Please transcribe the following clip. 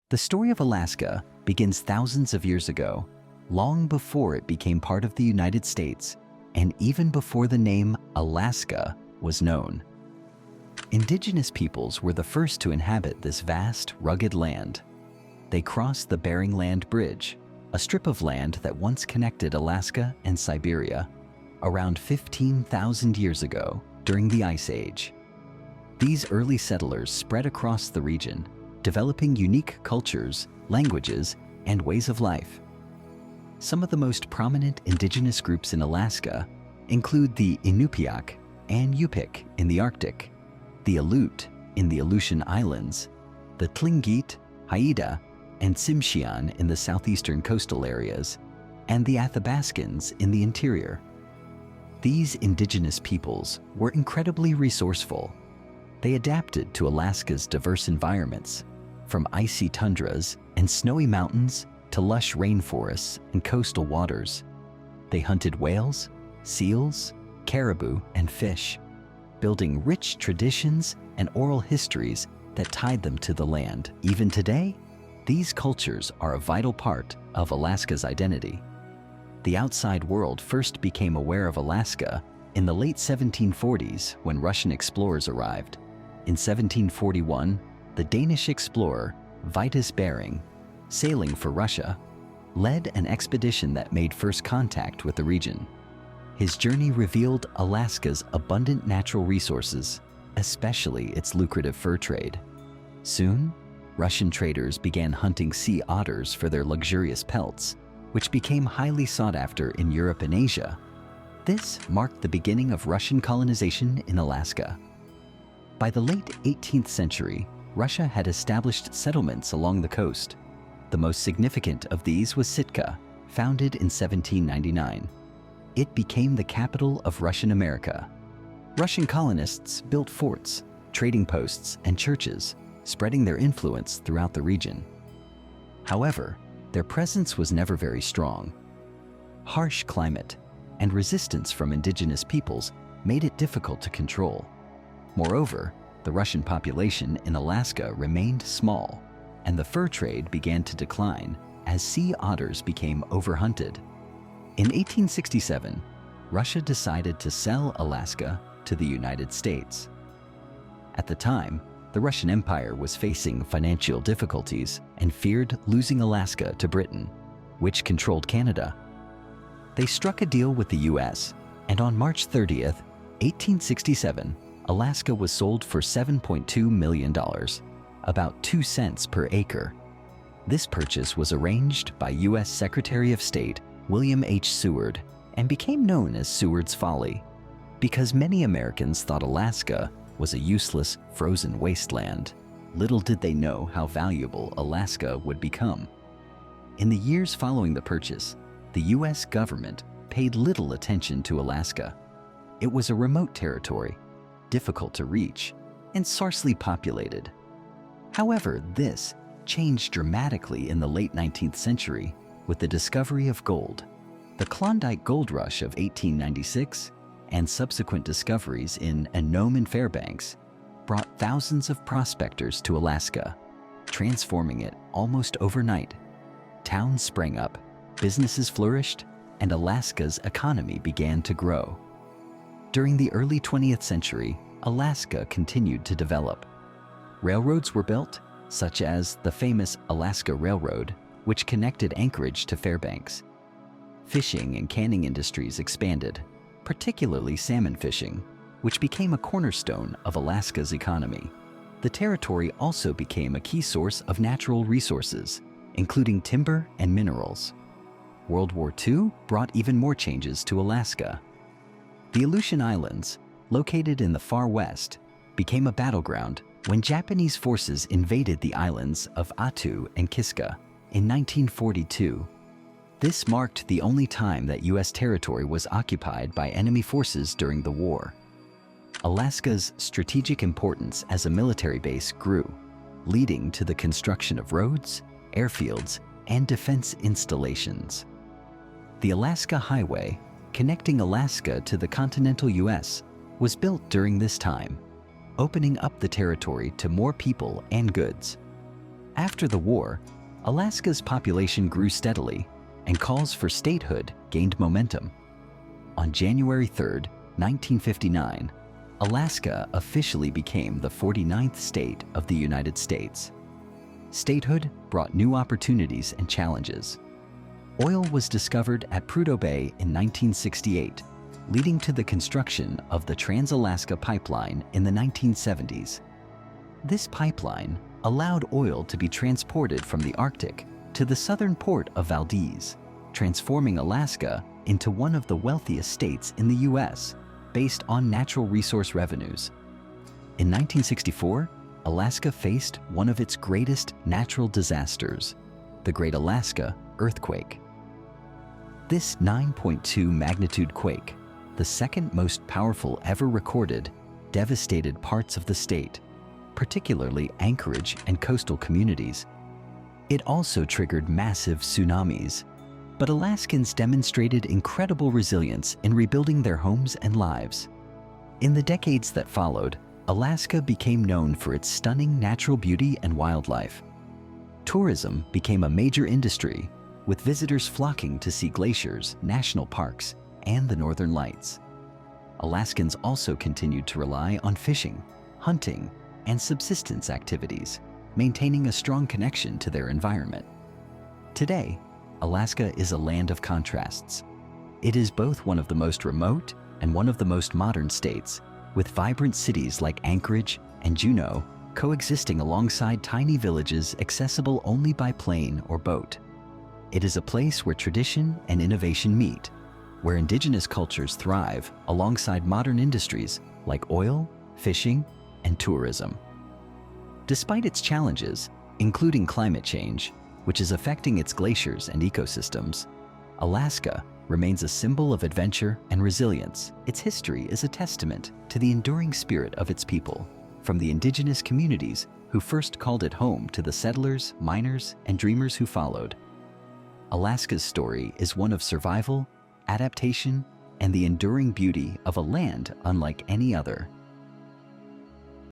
The story of Alaska begins thousands of years ago, long before it became part of the United States, and even before the name Alaska was known. Indigenous peoples were the first to inhabit this vast, rugged land. They crossed the Bering Land Bridge, a strip of land that once connected Alaska and Siberia, around 15,000 years ago during the Ice Age. These early settlers spread across the region, developing unique cultures, languages, and ways of life. Some of the most prominent indigenous groups in Alaska include the Inupiaq and Yupik in the Arctic, the Aleut in the Aleutian Islands, the Tlingit, Haida, and Tsimshian in the southeastern coastal areas, and the Athabascans in the interior. These indigenous peoples were incredibly resourceful. They adapted to Alaska's diverse environments, from icy tundras and snowy mountains to lush rainforests and coastal waters. They hunted whales, seals, caribou, and fish, building rich traditions and oral histories that tied them to the land. Even today, these cultures are a vital part of Alaska's identity. The outside world first became aware of Alaska in the late 1740s when Russian explorers arrived. In 1741, the Danish explorer Vitus Bering, sailing for Russia, led an expedition that made first contact with the region. His journey revealed Alaska's abundant natural resources, especially its lucrative fur trade. Soon, Russian traders began hunting sea otters for their luxurious pelts, which became highly sought after in Europe and Asia. This marked the beginning of Russian colonization in Alaska. By the late 18th century, Russia had established settlements along the coast. The most significant of these was Sitka, founded in 1799. It became the capital of Russian America. Russian colonists built forts, trading posts, and churches, spreading their influence throughout the region. However, their presence was never very strong. Harsh climate and resistance from indigenous peoples made it difficult to control. Moreover, the Russian population in Alaska remained small, and the fur trade began to decline as sea otters became overhunted. In 1867, Russia decided to sell Alaska to the United States. At the time, the Russian Empire was facing financial difficulties and feared losing Alaska to Britain, which controlled Canada. They struck a deal with the US, and on March 30th, 1867, Alaska was sold for $7.2 million, about 2 cents per acre. This purchase was arranged by U.S. Secretary of State William H. Seward and became known as Sewards Folly, because many Americans thought Alaska was a useless, frozen wasteland. Little did they know how valuable Alaska would become. In the years following the purchase, the U.S. government paid little attention to Alaska. It was a remote territory, difficult to reach, and sparsely populated. However, this changed dramatically in the late 19th century with the discovery of gold. The Klondike Gold Rush of 1896 and subsequent discoveries in Nome and Fairbanks brought thousands of prospectors to Alaska, transforming it almost overnight. Towns sprang up, businesses flourished, and Alaska's economy began to grow. During the early 20th century, Alaska continued to develop. Railroads were built, such as the famous Alaska Railroad, which connected Anchorage to Fairbanks. Fishing and canning industries expanded, particularly salmon fishing, which became a cornerstone of Alaska's economy. The territory also became a key source of natural resources, including timber and minerals. World War II brought even more changes to Alaska. The Aleutian Islands, located in the far west, became a battleground when Japanese forces invaded the islands of Attu and Kiska in 1942. This marked the only time that U.S. territory was occupied by enemy forces during the war. Alaska's strategic importance as a military base grew, leading to the construction of roads, airfields, and defense installations. The Alaska Highway, connecting Alaska to the continental U.S., was built during this time, opening up the territory to more people and goods. After the war, Alaska's population grew steadily, and calls for statehood gained momentum. On January 3, 1959, Alaska officially became the 49th state of the United States. Statehood brought new opportunities and challenges. Oil was discovered at Prudhoe Bay in 1968, leading to the construction of the Trans-Alaska Pipeline in the 1970s. This pipeline allowed oil to be transported from the Arctic to the southern port of Valdez, transforming Alaska into one of the wealthiest states in the U.S. based on natural resource revenues. In 1964, Alaska faced one of its greatest natural disasters, the Great Alaska Earthquake. This 9.2 magnitude quake, the second most powerful ever recorded, devastated parts of the state, particularly Anchorage and coastal communities. It also triggered massive tsunamis, but Alaskans demonstrated incredible resilience in rebuilding their homes and lives. In the decades that followed, Alaska became known for its stunning natural beauty and wildlife. Tourism became a major industry, with visitors flocking to see glaciers, national parks, and the Northern Lights. Alaskans also continued to rely on fishing, hunting, and subsistence activities, maintaining a strong connection to their environment. Today, Alaska is a land of contrasts. It is both one of the most remote and one of the most modern states, with vibrant cities like Anchorage and Juneau coexisting alongside tiny villages accessible only by plane or boat. It is a place where tradition and innovation meet, where indigenous cultures thrive alongside modern industries like oil, fishing, and tourism. Despite its challenges, including climate change, which is affecting its glaciers and ecosystems, Alaska remains a symbol of adventure and resilience. Its history is a testament to the enduring spirit of its people, from the indigenous communities who first called it home to the settlers, miners, and dreamers who followed. Alaska's story is one of survival, adaptation, and the enduring beauty of a land unlike any other.